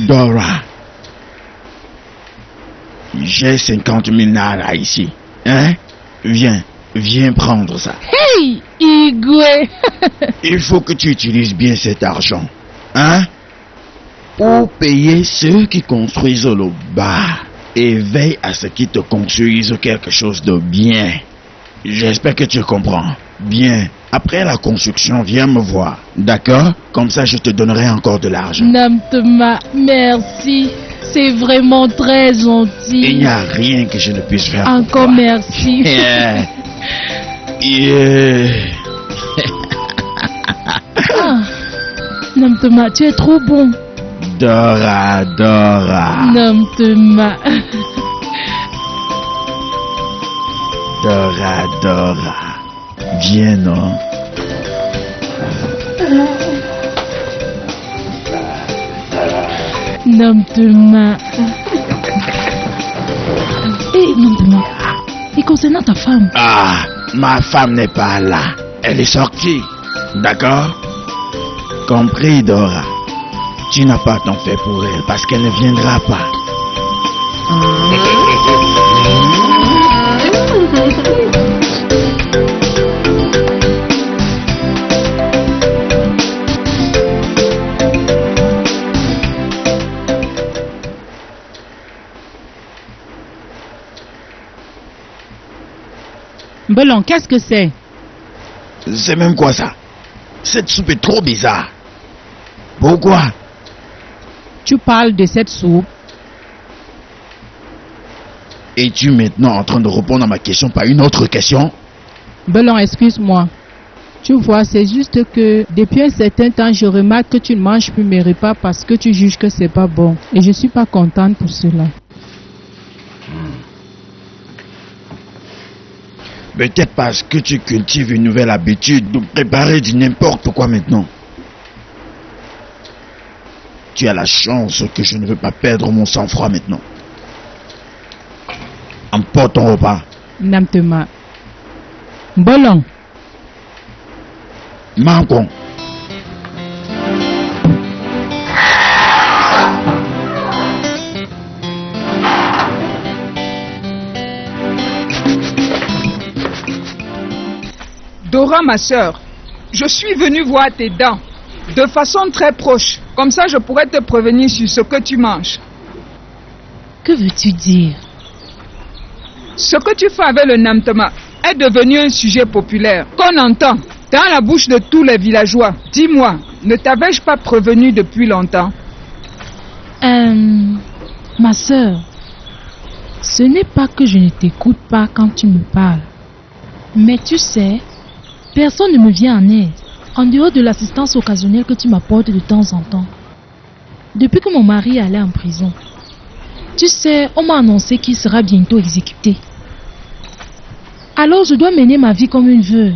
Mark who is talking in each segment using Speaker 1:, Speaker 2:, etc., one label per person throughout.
Speaker 1: Dora, j'ai 50 000 naira ici. Hein? Viens prendre ça.
Speaker 2: Hey, Igwe.
Speaker 1: Il faut que tu utilises bien cet argent. Hein? Pour payer ceux qui construisent le bar. Et veille à ce qu'ils te construisent quelque chose de bien. J'espère que tu comprends. Bien. Après la construction, viens me voir. D'accord? Comme ça, je te donnerai encore de l'argent.
Speaker 2: Namtema, merci. C'est vraiment très gentil.
Speaker 1: Il n'y a rien que je ne puisse faire.
Speaker 2: Encore merci. Ah, Namtema, tu es trop bon.
Speaker 1: Dora.
Speaker 2: Namtema.
Speaker 1: Dora. Viens, non?
Speaker 2: Namtema. Hé, Namtema. Et concernant ta femme?
Speaker 1: Ah, ma femme n'est pas là. Elle est sortie. D'accord? Compris, Dora. Tu n'as pas tant fait pour elle parce qu'elle ne viendra pas.
Speaker 2: Belon, qu'est-ce que c'est?
Speaker 1: C'est même quoi ça? Cette soupe est trop bizarre. Pourquoi?
Speaker 2: Tu parles de cette soupe?
Speaker 1: Es-tu maintenant en train de répondre à ma question par une autre question?
Speaker 2: Belon, excuse-moi. Tu vois, c'est juste que depuis un certain temps, je remarque que tu ne manges plus mes repas parce que tu juges que c'est pas bon. Et je suis pas contente pour cela.
Speaker 1: Peut-être parce que tu cultives une nouvelle habitude de préparer du n'importe quoi maintenant. Tu as la chance que je ne veux pas perdre mon sang-froid maintenant. Emporte ton repas.
Speaker 2: Namtema. Bolon.
Speaker 1: Mancon.
Speaker 3: Dora, ma sœur, je suis venue voir tes dents de façon très proche. Comme ça, je pourrais te prévenir sur ce que tu manges.
Speaker 2: Que veux-tu dire?
Speaker 3: Ce que tu fais avec le Namtema est devenu un sujet populaire qu'on entend dans la bouche de tous les villageois. Dis-moi, ne t'avais-je pas prévenu depuis longtemps?
Speaker 2: Ma sœur, ce n'est pas que je ne t'écoute pas quand tu me parles. Mais tu sais, personne ne me vient en aide, en dehors de l'assistance occasionnelle que tu m'apportes de temps en temps. Depuis que mon mari est allé en prison, tu sais, on m'a annoncé qu'il sera bientôt exécuté. Alors je dois mener ma vie comme une veuve.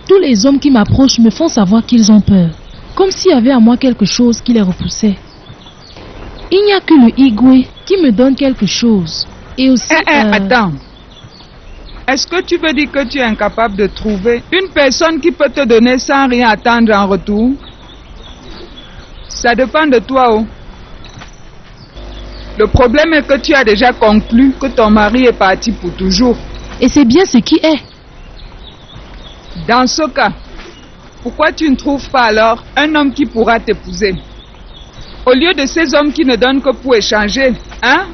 Speaker 2: Tous les hommes qui m'approchent me font savoir qu'ils ont peur, comme s'il y avait à moi quelque chose qui les repoussait. Il n'y a que le Igwe qui me donne quelque chose. Et aussi...
Speaker 3: Attends. Est-ce que tu veux dire que tu es incapable de trouver une personne qui peut te donner sans rien attendre en retour? Ça dépend de toi, oh. Le problème est que tu as déjà conclu que ton mari est parti pour toujours.
Speaker 2: Et c'est bien ce qui est.
Speaker 3: Dans ce cas, pourquoi tu ne trouves pas alors un homme qui pourra t'épouser? Au lieu de ces hommes qui ne donnent que pour échanger, hein?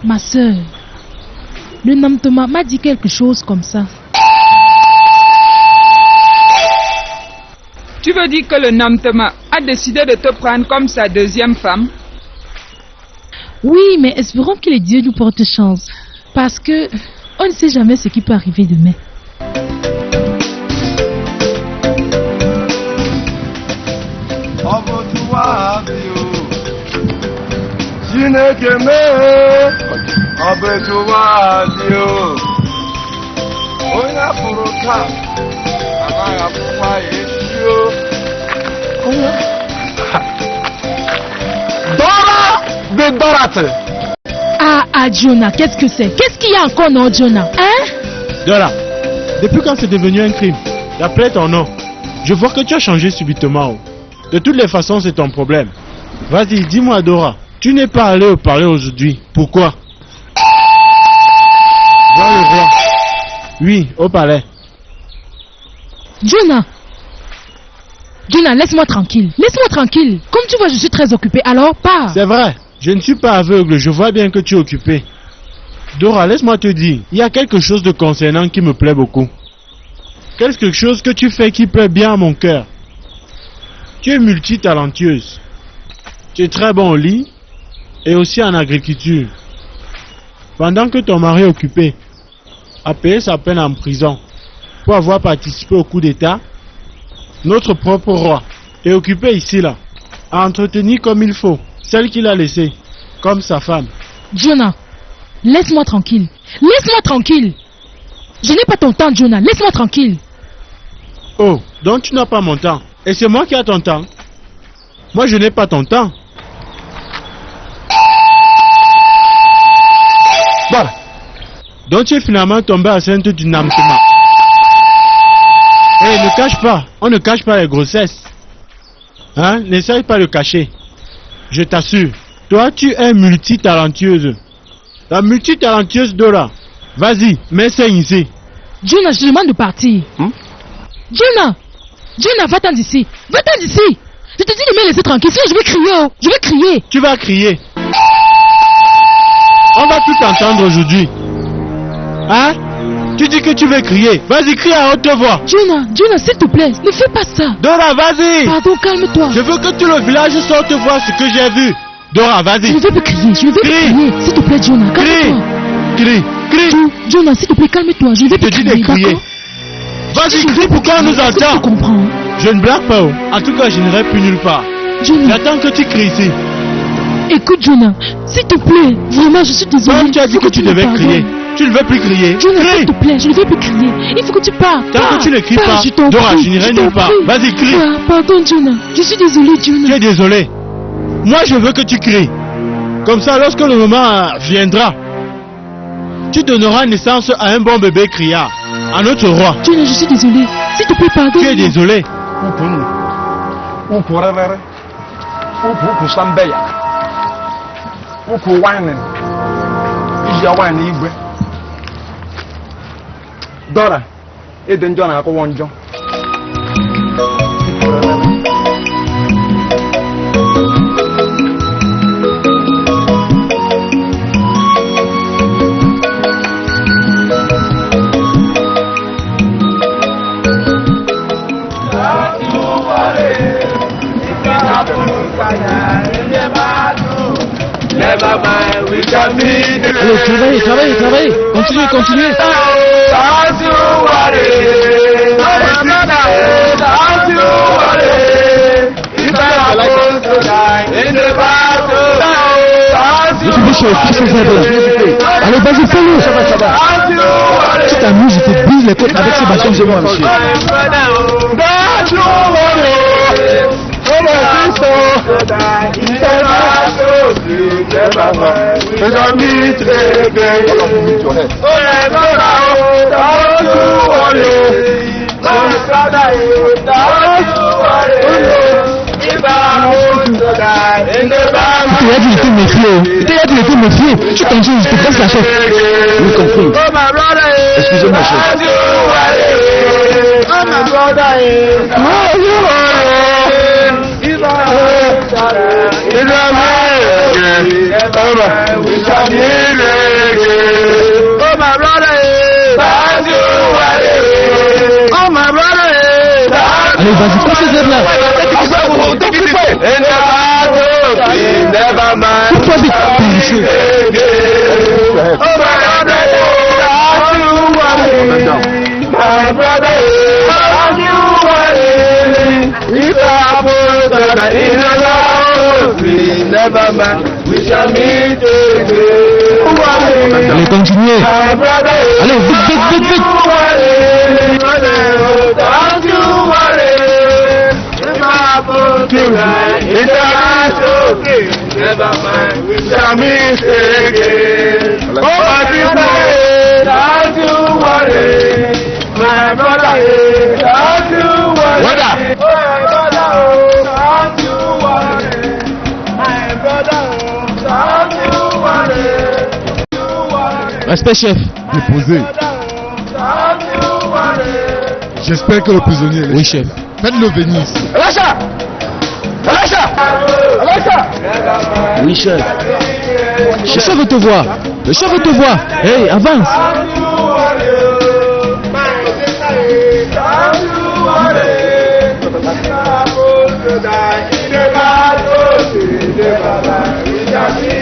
Speaker 2: Ma soeur, le Namtema m'a dit quelque chose comme ça.
Speaker 3: Tu veux dire que le Namtema a décidé de te prendre comme sa deuxième femme?
Speaker 2: Oui, mais espérons que les dieux nous portent chance. Parce que on ne sait jamais ce qui peut arriver demain. Ah, Jonah, qu'est-ce que c'est? Qu'est-ce qu'il y a encore, non, Jonah? Hein?
Speaker 4: Dora, depuis quand c'est devenu un crime d'appeler ton nom? Je vois que tu as changé subitement. De toutes les façons, c'est ton problème. Vas-y, dis-moi Dora, tu n'es pas allé au palais aujourd'hui. Pourquoi? Voir le roi. Oui, au palais.
Speaker 2: Jonah, laisse-moi tranquille. Laisse-moi tranquille. Comme tu vois, je suis très occupé. Alors, pars.
Speaker 4: C'est vrai, je ne suis pas aveugle. Je vois bien que tu es occupé. Dora, laisse-moi te dire, il y a quelque chose de concernant qui me plaît beaucoup. Quelque chose que tu fais qui plaît bien à mon cœur. Tu es multitalentueuse. Tu es très bon au lit et aussi en agriculture. Pendant que ton mari est occupé à payer sa peine en prison pour avoir participé au coup d'État, notre propre roi est occupé ici là à entretenir comme il faut celle qu'il a laissée comme sa femme.
Speaker 2: Jonah, laisse-moi tranquille. Laisse-moi tranquille. Je n'ai pas ton temps, Jonah. Laisse-moi tranquille.
Speaker 4: Oh, donc tu n'as pas mon temps. Et c'est moi qui ai ton temps. Moi, je n'ai pas ton temps. Voilà. Donc tu es finalement tombé enceinte du Namtema. Eh, ne cache pas. On ne cache pas les grossesses. Hein? N'essaye pas de cacher. Je t'assure. Toi, tu es multitalentueuse. La multitalentueuse Dora. Vas-y, mets ça ici.
Speaker 2: Jonah, je te demande de partir. Jonah, va-t'en d'ici. Va-t'en d'ici. Je te dis de me laisser tranquille, sinon je vais crier. Oh. Je vais crier.
Speaker 4: Tu vas crier. On va tout entendre aujourd'hui. Hein? Tu dis que tu veux crier. Vas-y, crie à haute voix.
Speaker 2: Jonah, s'il te plaît, ne fais pas ça.
Speaker 4: Dora, vas-y.
Speaker 2: Pardon, calme-toi.
Speaker 4: Je veux que tout le village sorte voir ce que j'ai vu. Dora, vas-y.
Speaker 2: Je ne vais plus crier, S'il te plaît, Jonah, calme-toi.
Speaker 4: Crie.
Speaker 2: Jonah, s'il te plaît, calme-toi. Je ne vais plus crier,
Speaker 4: crier. Vas-y, crie pour qu'on nous entende.
Speaker 2: Je comprends.
Speaker 4: Je ne blague pas. En tout cas, je n'irai plus nulle part.
Speaker 2: Jonah.
Speaker 4: J'attends que tu cries ici.
Speaker 2: Écoute, Jonah, s'il te plaît, vraiment, je suis désolée.
Speaker 4: Comme tu as dit que tu devais crier. Tu ne veux plus crier.
Speaker 2: Jonah, s'il te plaît, je ne vais plus crier. Il faut que tu partes.
Speaker 4: Tant que tu ne cries pas, Dora, je n'irai nulle part. Vas-y, crie.
Speaker 2: Pardon, Jonah. Je suis désolée, Jonah.
Speaker 4: Tu es désolé. Moi, je veux que tu cries. Comme ça, lorsque le moment viendra, tu donneras naissance à un bon bébé criard, à notre roi.
Speaker 2: Jonah, je suis désolé. S'il te plaît, pardon.
Speaker 4: Tu es désolé.
Speaker 5: Dora, et d'un John à Kowonjo.
Speaker 6: Allez, travaillez. Continuez. Allez, vas-y, fais-le. Tu t'amuses, je te brise les côtes avec ces bâtons de moi, monsieur. Il a dit de te méfier. Tu t'enchaînes, je te casse la chef. Oui, compris. Excusez-moi, chef. Allez, vas-y, passe ces heures là. Pourquoi vite, monsieur? Allez, continuez. Allez, vite.
Speaker 5: Never mind, we shall meet again. Oh, my people, don't you worry. My brother, don't you worry.
Speaker 6: Respect, chef.
Speaker 5: Déposé. J'espère que le prisonnier est là.
Speaker 6: Oui, chef.
Speaker 5: Faites-le venir ici.
Speaker 6: Oui, chef. Le chef veut te voir. Le chef veut te voir. Hey, avance.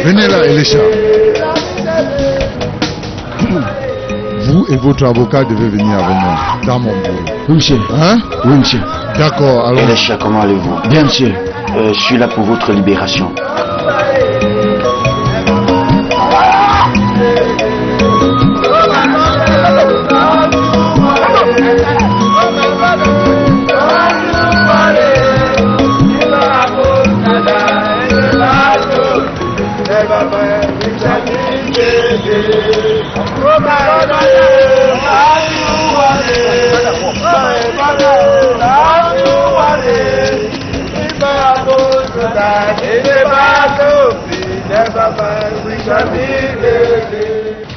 Speaker 5: Venez là, Elisha. Vous et votre avocat devez venir avec moi dans mon bureau.
Speaker 6: Oui, monsieur.
Speaker 5: Hein?
Speaker 6: Oui, monsieur.
Speaker 5: D'accord, alors.
Speaker 7: Elisha, comment allez-vous?
Speaker 6: Bien, monsieur.
Speaker 7: Je suis là pour votre libération.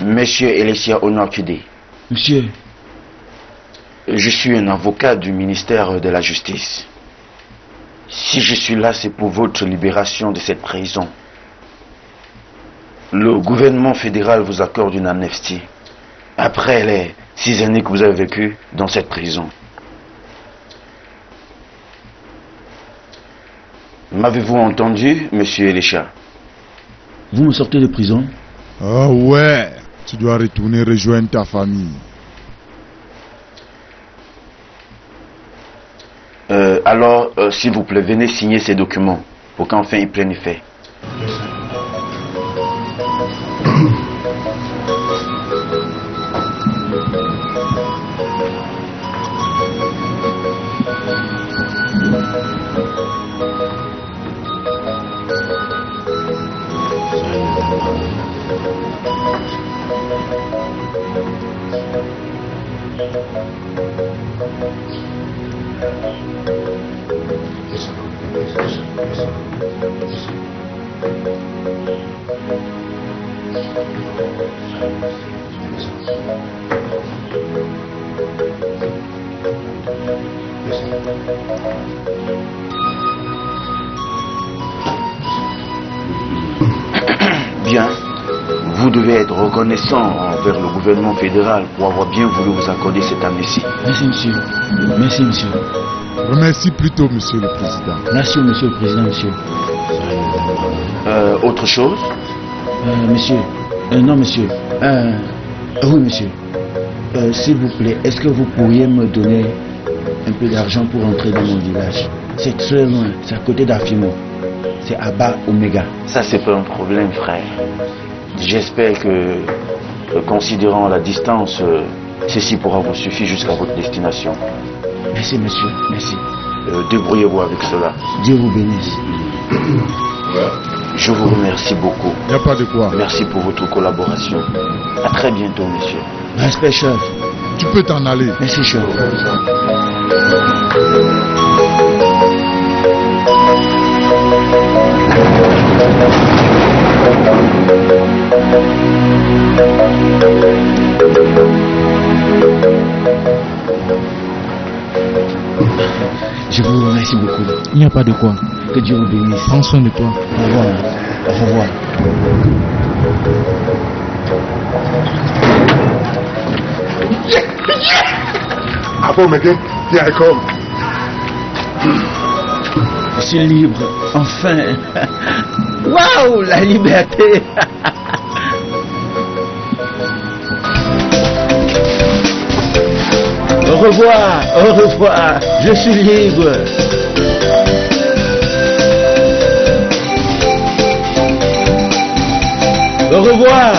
Speaker 7: Monsieur Elisha Onorkide,
Speaker 6: Monsieur.
Speaker 7: je suis un avocat du ministère de la Justice. Si je suis là, c'est pour votre libération de cette prison. Le gouvernement fédéral vous accorde une amnistie après les 6 années que vous avez vécues dans cette prison. M'avez-vous entendu, monsieur Elisha?
Speaker 6: Vous me sortez de prison?
Speaker 5: Ah ouais, tu dois retourner rejoindre ta famille.
Speaker 7: Alors, s'il vous plaît, venez signer ces documents pour qu'enfin ils prennent effet. Bien, vous devez être reconnaissant envers le gouvernement fédéral pour avoir bien voulu vous accorder cette amnistie.
Speaker 6: Merci, monsieur. Merci, monsieur.
Speaker 5: Remercie plutôt, monsieur le président.
Speaker 6: Merci, monsieur le président, monsieur.
Speaker 7: Autre chose?
Speaker 6: Monsieur. Non, monsieur. Oui, monsieur. S'il vous plaît, est-ce que vous pourriez me donner un peu d'argent pour entrer dans mon village? C'est très loin, c'est à côté d'Afimo. C'est à bas Omega.
Speaker 7: Ça, c'est pas un problème, frère. J'espère que, considérant la distance, ceci pourra vous suffire jusqu'à votre destination.
Speaker 6: Merci, monsieur. Merci.
Speaker 7: Débrouillez-vous avec cela.
Speaker 6: Dieu vous bénisse.
Speaker 7: Je vous remercie beaucoup.
Speaker 5: Il n'y a pas de quoi.
Speaker 7: Merci pour votre collaboration. À très bientôt, monsieur.
Speaker 6: Respect, chef.
Speaker 5: Tu peux t'en aller.
Speaker 6: Merci, chef. Je vous remercie beaucoup.
Speaker 8: Il n'y a pas de quoi.
Speaker 6: Que Dieu vous bénisse.
Speaker 8: Prends soin de toi.
Speaker 6: Au revoir. Au revoir.
Speaker 5: Après, mec, tiens, comme.
Speaker 6: Je suis libre. Enfin. Waouh, la liberté. Au revoir. Au revoir. Je suis libre. Au revoir.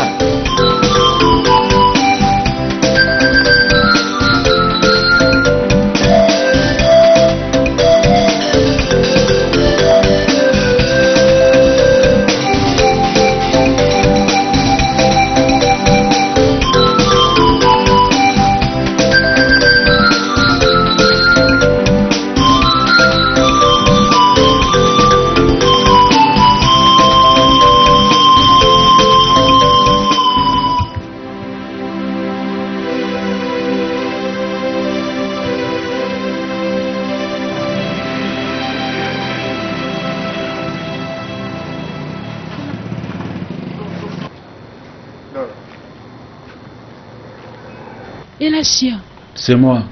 Speaker 2: Et la chia?
Speaker 6: C'est moi.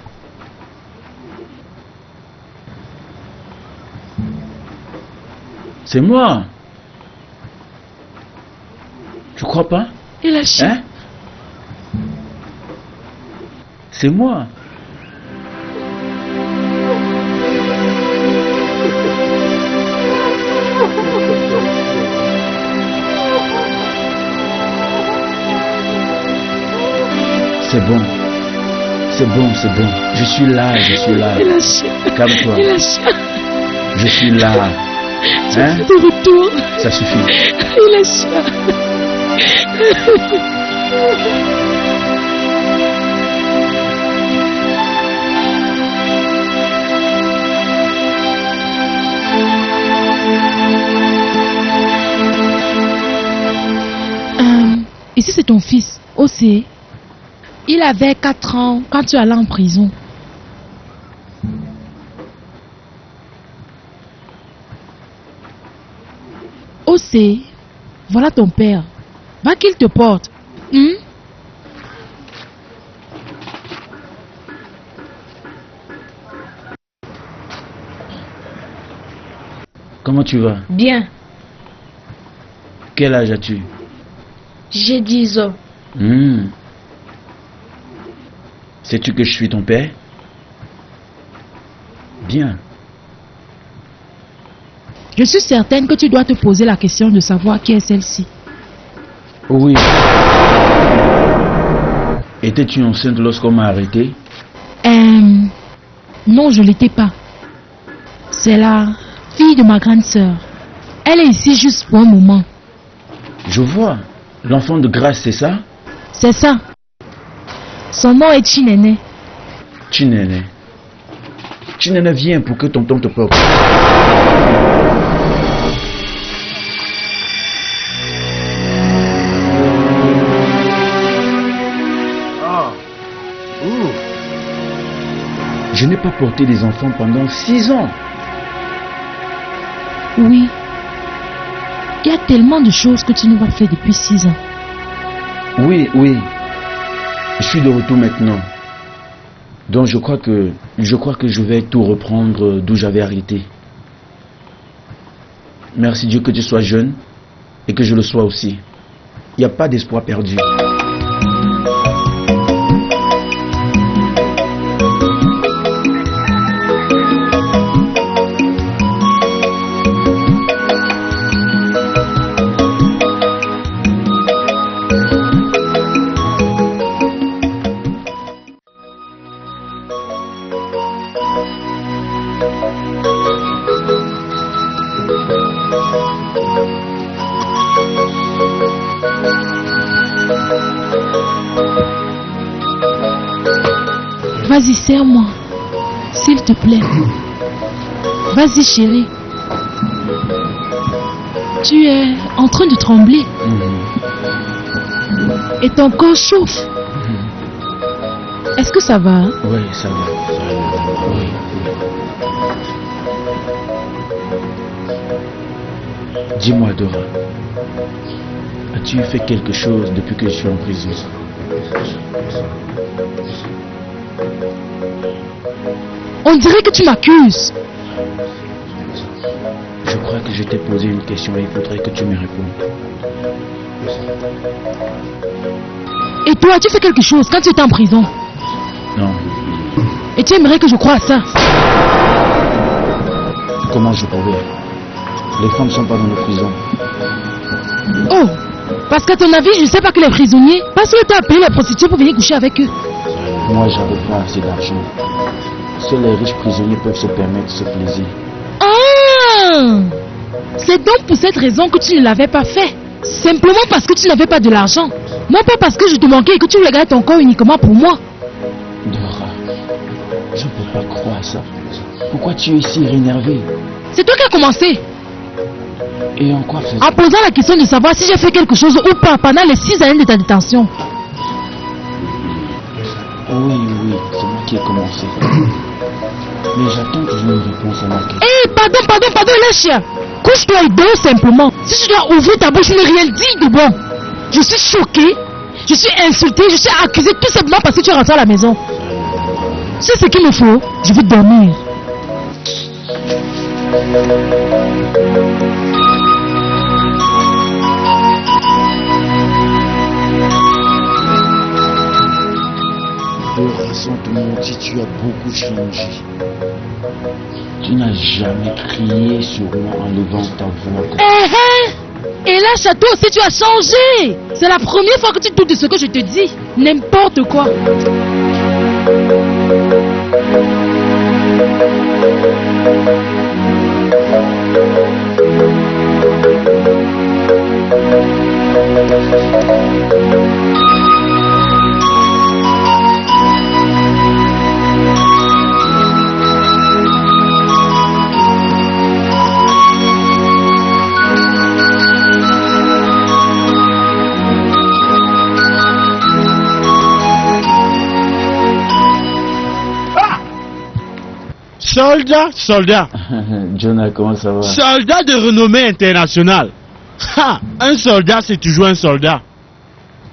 Speaker 6: C'est moi. Tu crois pas?
Speaker 2: Et la chia?
Speaker 6: Hein? C'est moi. C'est bon. C'est bon, c'est bon. Je suis là, je suis là.
Speaker 2: Et la chia?
Speaker 6: Calme-toi.
Speaker 2: Et la chia?
Speaker 6: Je suis là.
Speaker 2: Tu
Speaker 6: Hein?
Speaker 2: es de retour.
Speaker 6: Ça suffit.
Speaker 2: Et la chia? Ici c'est ton fils, Océ. Il avait 4 ans quand tu allais en prison. Océ, voilà ton père. Va qu'il te porte.
Speaker 6: Comment tu vas?
Speaker 8: Bien,
Speaker 6: Quel âge as-tu?
Speaker 8: j'ai 10 ans.
Speaker 6: Sais-tu que je suis ton père? Bien.
Speaker 2: Je suis certaine que tu dois te poser la question de savoir qui est celle-ci.
Speaker 6: Oui. Étais-tu enceinte lorsqu'on m'a arrêté?
Speaker 2: Non, je l'étais pas. C'est la fille de ma grande sœur. Elle est ici juste pour un moment.
Speaker 6: Je vois. L'enfant de grâce, c'est ça?
Speaker 2: C'est ça. Son nom est Chinene.
Speaker 6: Chinene. Chinene, viens pour que tonton te porte. Je n'ai pas porté des enfants pendant 6 ans.
Speaker 2: Oui. Il y a tellement de choses que tu n'as pas fait depuis 6 ans.
Speaker 6: Oui, oui. Je suis de retour maintenant. Donc je crois que je vais tout reprendre d'où j'avais arrêté. Merci Dieu que tu sois jeune et que je le sois aussi. Il n'y a pas d'espoir perdu.
Speaker 2: Vas-y, serre-moi. S'il te plaît. Vas-y, chérie. Tu es en train de trembler. Et ton corps chauffe. Est-ce que ça va, hein?
Speaker 6: Oui, ça va. Oui. Dis-moi, Dora. As-tu fait quelque chose depuis que je suis en prison?
Speaker 2: On dirait que tu m'accuses.
Speaker 6: Je crois que je t'ai posé une question et il faudrait que tu me répondes.
Speaker 2: Et toi, tu fais quelque chose quand tu étais en prison.
Speaker 6: Non.
Speaker 2: Et tu aimerais que je croie à ça?
Speaker 6: Comment je pourrais? Les femmes ne sont pas dans nos prisons.
Speaker 2: Oh, parce qu'à ton avis, je ne sais pas que les prisonniers, parce que tu as payé les prostituées pour venir coucher avec eux.
Speaker 6: Moi, j'avais pas assez d'argent. Seuls les riches prisonniers peuvent se permettre ce plaisir.
Speaker 2: Ah! C'est donc pour cette raison que tu ne l'avais pas fait. Simplement parce que tu n'avais pas de l'argent. Non pas parce que je te manquais et que tu voulais garder ton corps uniquement pour moi.
Speaker 6: Dora, je ne peux pas croire ça. Pourquoi tu es si énervée?
Speaker 2: C'est toi qui as commencé.
Speaker 6: Et en quoi faisais-tu?
Speaker 2: En posant la question de savoir si j'ai fait quelque chose ou pas pendant les 6 années de ta détention.
Speaker 6: Oui, c'est moi qui ai commencé. Mais j'attends toujours une réponse à ma question.
Speaker 2: Eh, pardon, les chiens. Couche-toi et dors simplement. Si tu dois ouvrir ta bouche, ne rien dire de bon. Je suis choquée Je suis insultée, je suis accusée tout simplement parce que tu es rentré à la maison. C'est ce qu'il me faut. Je veux dormir.
Speaker 6: Dora, sans te mentir, tu as beaucoup changé. Tu n'as jamais crié sur moi en levant ta voix.
Speaker 2: Et là, Château aussi, tu as changé. C'est la première fois que tu doutes de ce que je te dis. N'importe quoi.
Speaker 4: Soldat.
Speaker 6: Jonah, comment ça va?
Speaker 4: Soldat de renommée internationale. Ha, un soldat, c'est toujours un soldat.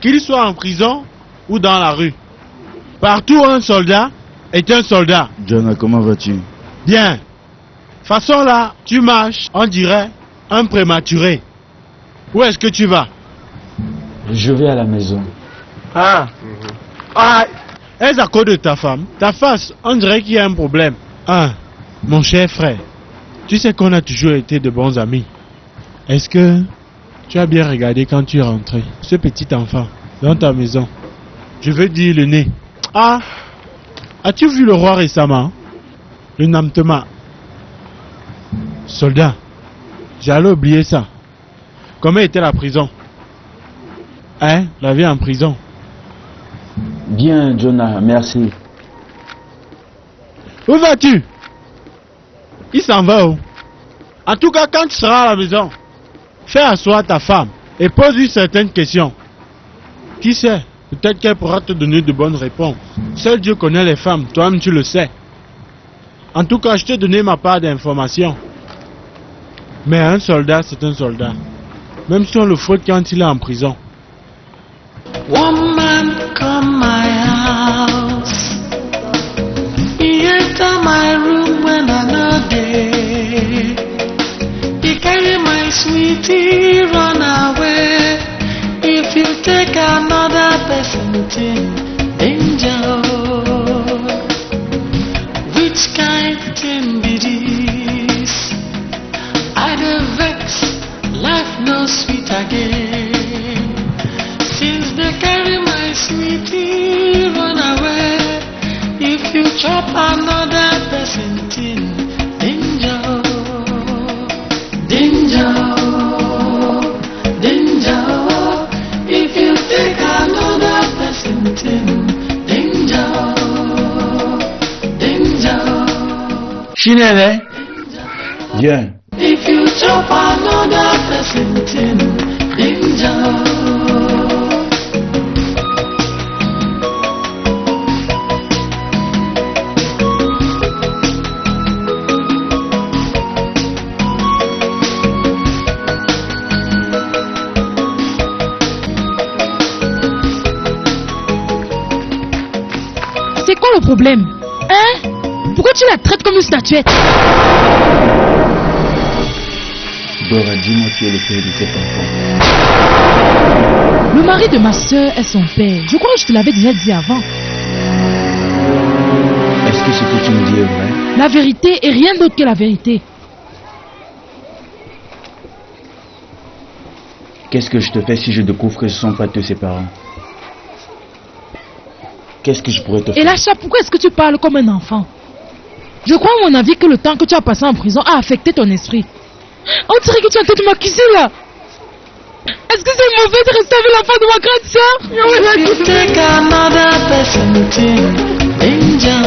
Speaker 4: Qu'il soit en prison ou dans la rue. Partout un soldat est un soldat.
Speaker 6: Jonah, comment vas-tu?
Speaker 4: Bien. Façon là, tu marches, on dirait un prématuré. Où est-ce que tu vas?
Speaker 6: Je vais à la maison.
Speaker 4: Ah. Est-ce à cause de ta femme? Ta face, on dirait qu'il y a un problème. Ah, mon cher frère, tu sais qu'on a toujours été de bons amis. Est-ce que tu as bien regardé quand tu es rentré, ce petit enfant, dans ta maison? Je veux dire le nez. Ah, as-tu vu le roi récemment? Le Namtema. Soldat, j'allais oublier ça. Comment était la prison? Hein, la vie en prison?
Speaker 6: Bien, Jonah, merci.
Speaker 4: Où vas-tu? Il s'en va où? En tout cas, quand tu seras à la maison, fais asseoir ta femme et pose-lui certaines questions. Qui sait? Peut-être qu'elle pourra te donner de bonnes réponses. Seul Dieu connaît les femmes, toi-même tu le sais. En tout cas, je t'ai donné ma part d'information. Mais un soldat, c'est un soldat. Même si on le fouette quand il est en prison.
Speaker 9: One man come my house. He enter my room when I know day. He carry my sweetie run away. If you take another person thing, danger. Which kind thing be this? I dey vex, life no sweet again. Since they carry my sweetie run away. If you chop another person thing, danger, danger, danger. If you take another person thing, danger, danger.
Speaker 6: Chinele, viens.
Speaker 9: If you chop another person thing, danger.
Speaker 2: C'est quoi le problème? Hein? Pourquoi tu la traites comme une statuette?
Speaker 6: Dora, dis-moi qui est le père de cet enfant.
Speaker 2: Le mari de ma soeur est son père. Je crois que je te l'avais déjà dit avant.
Speaker 6: Est-ce que ce que tu me dis est vrai?
Speaker 2: La vérité est rien d'autre que la vérité.
Speaker 6: Qu'est-ce que je te fais si je découvre que ce ne sont pas tous ses parents? Qu'est-ce que je pourrais te faire?
Speaker 2: Et Lacha, pourquoi est-ce que tu parles comme un enfant? Je crois à mon avis que le temps que tu as passé en prison a affecté ton esprit. On dirait que tu es en train de m'accuser là. Est-ce que c'est mauvais de rester avec l'enfant de ma grande sœur?
Speaker 9: If you take another person thing, danger.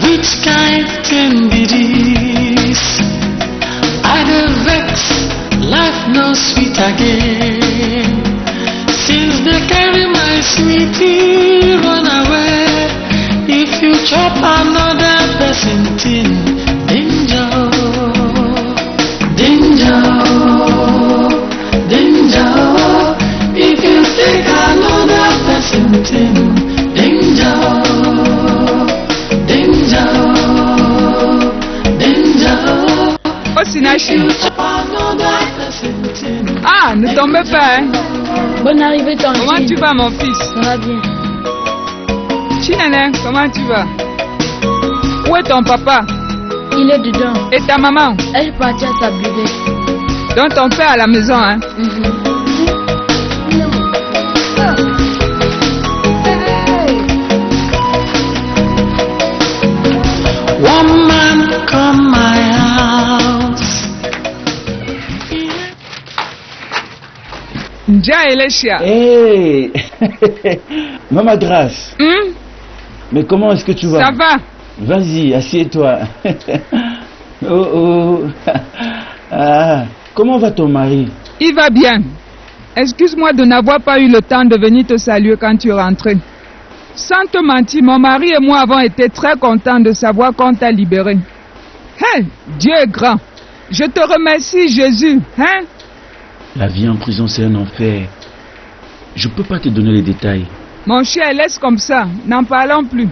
Speaker 9: Which kind thing be this? I dey vex, life no sweet again. Since they carry my sweetie run away. If you chop another person thing, danger, danger, danger.
Speaker 3: Ah, ne tombez pas, hein.
Speaker 8: Bonne arrivée, tantine.
Speaker 3: Comment tu vas, mon fils?
Speaker 8: Ça va bien.
Speaker 3: Chinene, comment tu vas? Où est ton papa?
Speaker 8: Il est dedans.
Speaker 3: Et ta maman?
Speaker 8: Elle est partie à sa bibliothèque.
Speaker 3: Donc ton père à la maison, hein?
Speaker 9: Woman, come my house.
Speaker 3: Nja Eleshia.
Speaker 6: Hey Maman Grâce,
Speaker 3: Hmm?
Speaker 6: mais comment est-ce que tu vas?
Speaker 3: Ça va?
Speaker 6: Vas-y, assieds-toi. Oh oh. Ah, comment va ton mari?
Speaker 3: Il va bien. Excuse-moi de n'avoir pas eu le temps de venir te saluer quand tu es rentré. Sans te mentir, mon mari et moi avons été très contents de savoir qu'on t'a libéré. Hein? Dieu est grand. Je te remercie, Jésus. Hein?
Speaker 6: La vie en prison, c'est un enfer. Je peux pas te donner les détails.
Speaker 3: Mon cher, laisse comme ça. N'en parlons plus.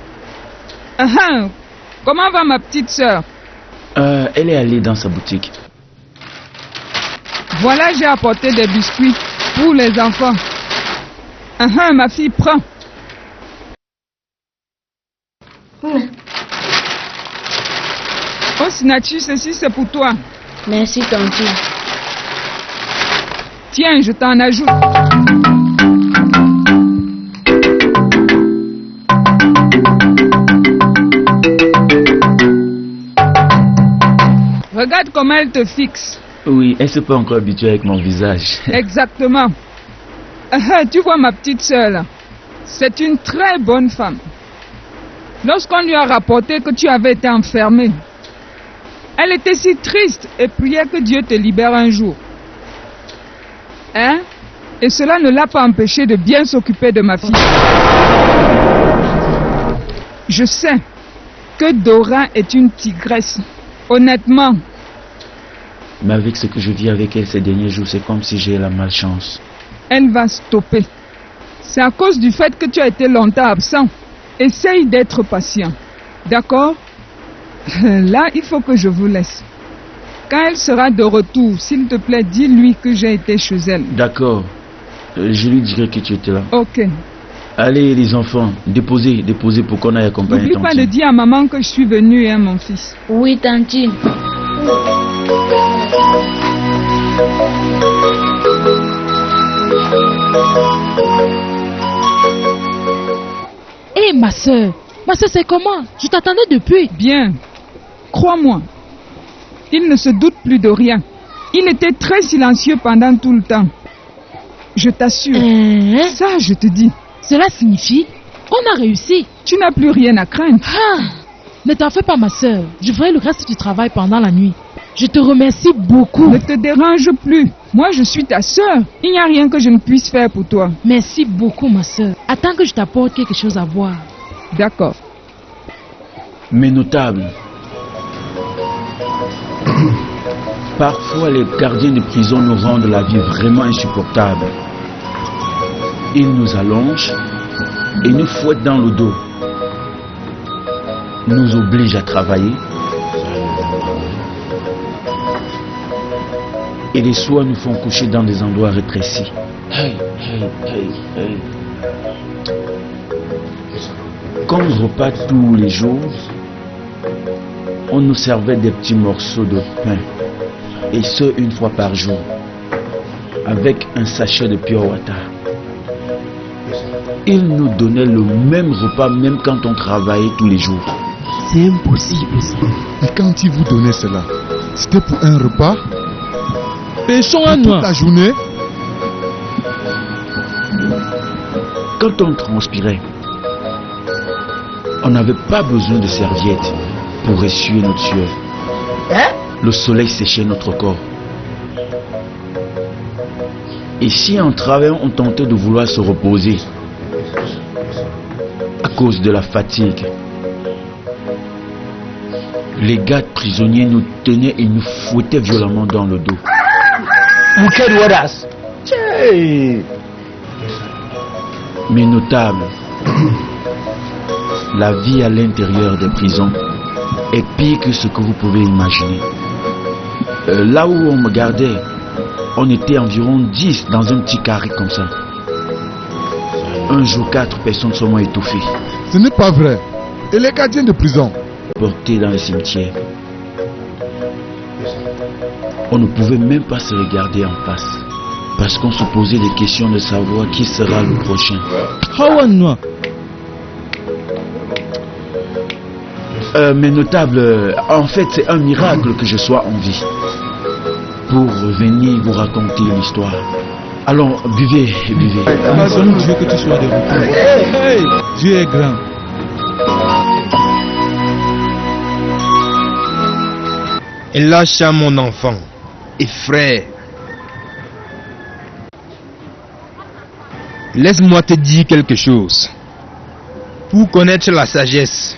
Speaker 3: Comment va ma petite sœur?
Speaker 6: Elle est allée dans sa boutique.
Speaker 3: Voilà, j'ai apporté des biscuits pour les enfants. Ma fille, prends. Oh, Sinatchi, ceci c'est pour toi.
Speaker 8: Merci, tantine.
Speaker 3: Tiens, je t'en ajoute. Regarde comment elle te fixe.
Speaker 6: Oui, elle s'est pas encore habituée avec mon visage.
Speaker 3: Exactement. Tu vois ma petite sœur là. C'est une très bonne femme. Lorsqu'on lui a rapporté que tu avais été enfermé, elle était si triste et priait que Dieu te libère un jour. Hein? Et cela ne l'a pas empêché de bien s'occuper de ma fille. Je sais que Dora est une tigresse. Honnêtement.
Speaker 6: Mais avec ce que je vis avec elle ces derniers jours, c'est comme si j'ai la malchance.
Speaker 3: Elle va stopper. C'est à cause du fait que tu as été longtemps absent. Essaye d'être patient. D'accord? Là, il faut que je vous laisse. Quand elle sera de retour, s'il te plaît, dis-lui que j'ai été chez elle.
Speaker 6: D'accord. Je lui dirai que tu étais là.
Speaker 3: Ok.
Speaker 6: Allez, les enfants, déposez pour qu'on aille accompagner
Speaker 3: N'oublie
Speaker 6: tantine.
Speaker 3: pas de dire à maman que je suis venue, hein, mon fils.
Speaker 8: Oui, tantine.
Speaker 2: Hé, ma soeur, c'est comment? Je t'attendais depuis.
Speaker 3: Bien. Crois-moi. Il ne se doute plus de rien. Il était très silencieux pendant tout le temps. Je t'assure. Ça, je te dis.
Speaker 2: Cela signifie qu'on a réussi.
Speaker 3: Tu n'as plus rien à craindre.
Speaker 2: Ne t'en fais pas, ma soeur. Je ferai le reste du travail pendant la nuit. Je te remercie beaucoup.
Speaker 3: Ne te dérange plus. Moi, je suis ta soeur. Il n'y a rien que je ne puisse faire pour toi.
Speaker 2: Merci beaucoup, ma soeur. Attends que je t'apporte quelque chose à boire.
Speaker 3: D'accord.
Speaker 6: Mais notable. Parfois, les gardiens de prison nous rendent la vie vraiment insupportable. Ils nous allongent et nous fouettent dans le dos. Nous obligent à travailler. Et les soirs nous font coucher dans des endroits rétrécis. Hey. Comme repas tous les jours, on nous servait des petits morceaux de pain. Et ce, une fois par jour. Avec un sachet de pure water. Ils nous donnaient le même repas même quand on travaillait tous les jours.
Speaker 2: C'est impossible, ça.
Speaker 5: Et quand ils vous donnaient cela, c'était pour un repas?
Speaker 4: Toute
Speaker 5: la journée?
Speaker 6: Quand on transpirait, on n'avait pas besoin de serviettes pour essuyer notre sueur. Le soleil séchait notre corps. Et si en travaillant on tentait de vouloir se reposer à cause de la fatigue, les gardes prisonniers nous tenaient et nous fouettaient violemment dans le dos. Mais notable, la vie à l'intérieur des prisons est pire que ce que vous pouvez imaginer. Là où on me gardait, on était environ 10 dans un petit carré comme ça. Un jour, 4 personnes sont étouffées.
Speaker 5: Ce n'est pas vrai. Et les gardiens de prison?
Speaker 6: Portés dans le cimetière. On ne pouvait même pas se regarder en face. Parce qu'on se posait des questions de savoir qui sera le prochain. Mes notables, en fait c'est un miracle que je sois en vie. Pour revenir vous raconter l'histoire. Allons, buvez, buvez.
Speaker 10: Seulement Dieu que tu sois de retour. Dieu est grand.
Speaker 11: Et lâcha mon enfant et frère. Laisse-moi te dire quelque chose. Pour connaître la sagesse,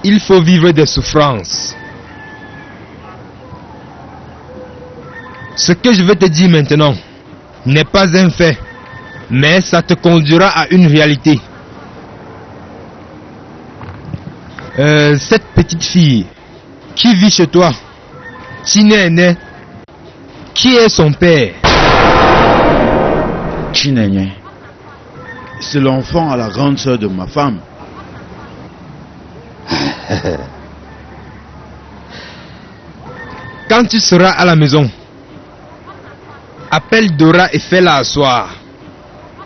Speaker 11: il faut vivre des souffrances. Ce que je vais te dire maintenant n'est pas un fait, mais ça te conduira à une réalité. Cette petite fille qui vit chez toi, Chinene, qui est son père?
Speaker 1: Chinene, c'est l'enfant à la grande sœur de ma femme.
Speaker 11: Quand tu seras à la maison, appelle Dora et fais-la asseoir.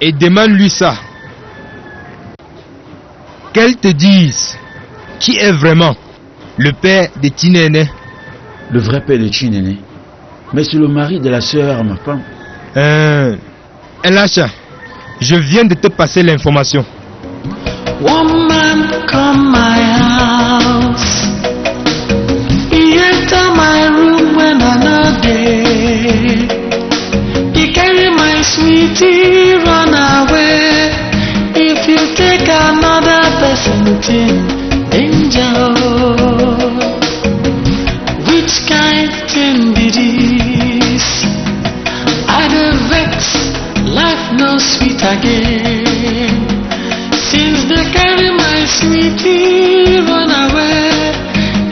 Speaker 11: Et demande-lui ça. Qu'elle te dise qui est vraiment le père de Chinene.
Speaker 6: Le vrai père de Chinene. Mais c'est le mari de la sœur à ma femme.
Speaker 11: Elisha, je viens de te passer l'information.
Speaker 9: One man come my house. He enter my room when I know day. He carry my sweetie run away. If you take another person thing, danger. Which kind thing be this? I don't vex, life no sweet again. Since they carry my sweetie run away,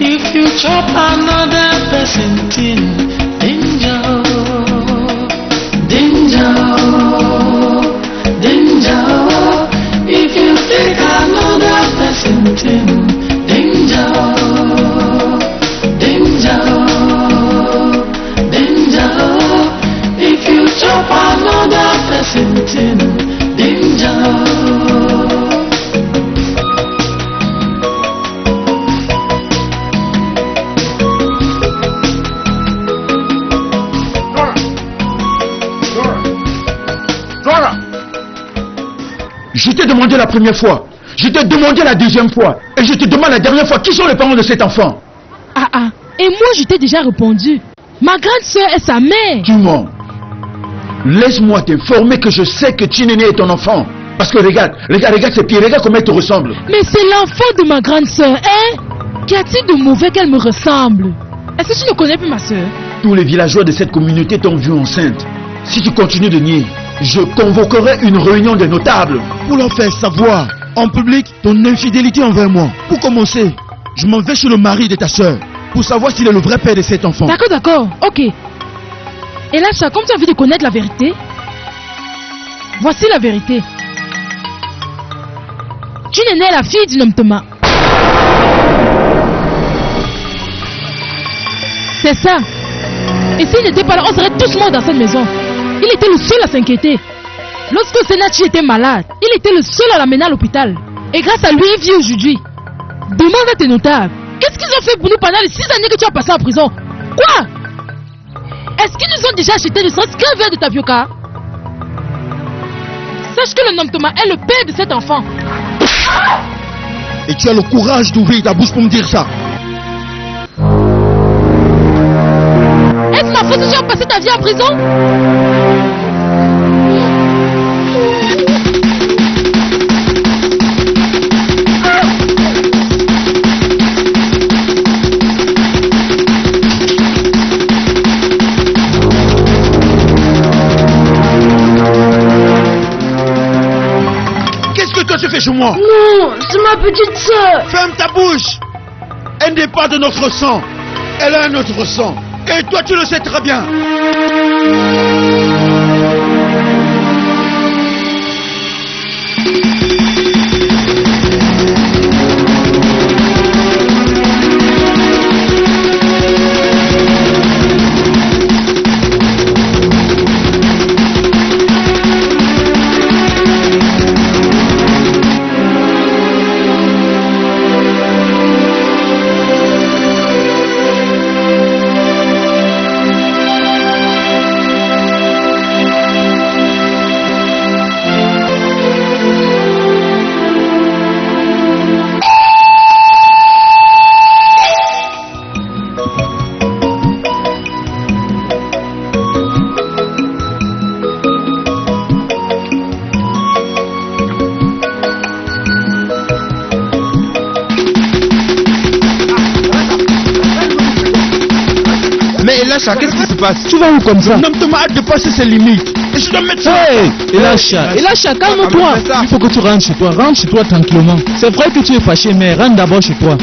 Speaker 9: if you chop another person thing, danger, danger, danger. If you take another person thing, danger, danger, danger. If you chop another person thing, danger.
Speaker 6: Je t'ai demandé la première fois, je t'ai demandé la deuxième fois, et je te demande la dernière fois, qui sont les parents de cet enfant?
Speaker 2: Et moi je t'ai déjà répondu. Ma grande soeur est sa mère.
Speaker 6: Tu mens. Laisse-moi t'informer que je sais que Chinene est ton enfant. Parce que regarde ses pieds, regarde comment elle te ressemble.
Speaker 2: Mais c'est l'enfant de ma grande soeur, hein? Qu'y a-t-il de mauvais qu'elle me ressemble? Est-ce que tu ne connais plus ma soeur?
Speaker 6: Tous les villageois de cette communauté t'ont vue enceinte. Si tu continues de nier, je convoquerai une réunion des notables
Speaker 1: pour leur faire savoir en public ton infidélité envers moi. Pour commencer, je m'en vais chez le mari de ta soeur pour savoir s'il est le vrai père de cet enfant.
Speaker 2: D'accord, ok. Et là, comme tu as envie de connaître la vérité, voici la vérité. Chinene est la fille du Namtoma. C'est ça. Et s'il n'était pas là, on serait tous morts dans cette maison. Il était le seul à s'inquiéter. Lorsque Senachi était malade, il était le seul à l'amener à l'hôpital. Et grâce à lui, il vit aujourd'hui. Demande à tes notables. Qu'est-ce qu'ils ont fait pour nous pendant les 6 années que tu as passé en prison? Quoi? Est-ce qu'ils nous ont déjà acheté le sens qu'un verre de tapioca? Sache que le Namtoma est le père de cet enfant.
Speaker 1: Et tu as le courage d'ouvrir ta bouche pour me dire ça?
Speaker 2: Est-ce ma faute si tu as passé ta vie en prison?
Speaker 1: Qu'est-ce que toi tu fais chez moi?
Speaker 8: Non, c'est ma petite soeur.
Speaker 1: Ferme ta bouche. Elle n'est pas de notre sang. Elle a un autre sang. Et toi, tu le sais très bien.
Speaker 11: Qu'est-ce qui se passe?
Speaker 4: Tu vas où comme ça?
Speaker 1: L'homme te m'a dépassé ses limites. Et je dois mettre ça.
Speaker 4: Hey, Elisha, calme-toi. Il faut que tu rentres chez toi. Rentre chez toi tranquillement. C'est vrai que tu es fâché, mais rentre d'abord chez toi.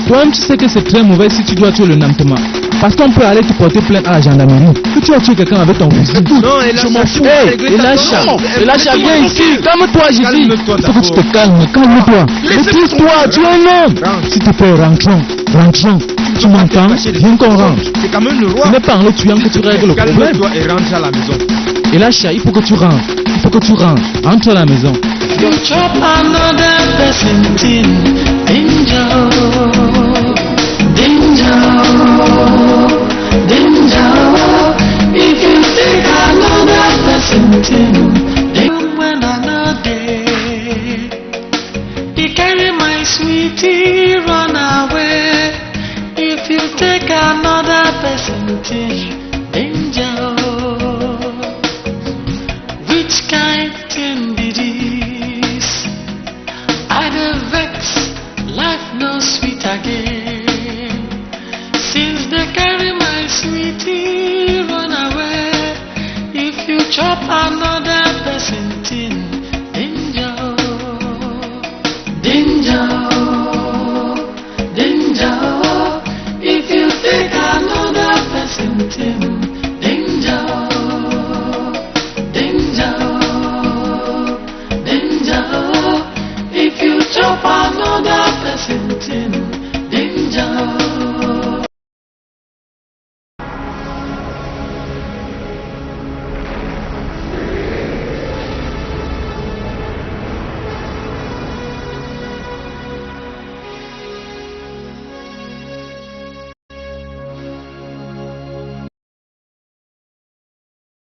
Speaker 4: Toi-même, tu sais que c'est très mauvais si tu dois tuer le Namtema. Parce qu'on peut aller te porter plainte à la gendarmerie. Que tu as tué quelqu'un avec ton fusil.
Speaker 11: Non,
Speaker 4: je m'en fous. Hey, Elisha, viens ici. Calme-toi, j'ai dit. Il faut que tu te calmes. Calme-toi. Maîtrise-toi, tu es un homme. S'il te plaît, rentrons. Tu m'entends? Viens qu'on rentre.
Speaker 11: C'est quand même le roi.
Speaker 4: Ce n'est pas en le tuant que tu règles le problème.
Speaker 11: Calme-toi et rentre à la maison.
Speaker 4: Elisha, il faut que tu rentres. Entre à la maison.
Speaker 9: You chop another person in danger. If you take another person in when another day, he carry my sweetie run away. If you take another person in danger, which kind thing be this? I the vex, life no sweet again. Since they carry my sweetie run away, if you chop another person in danger.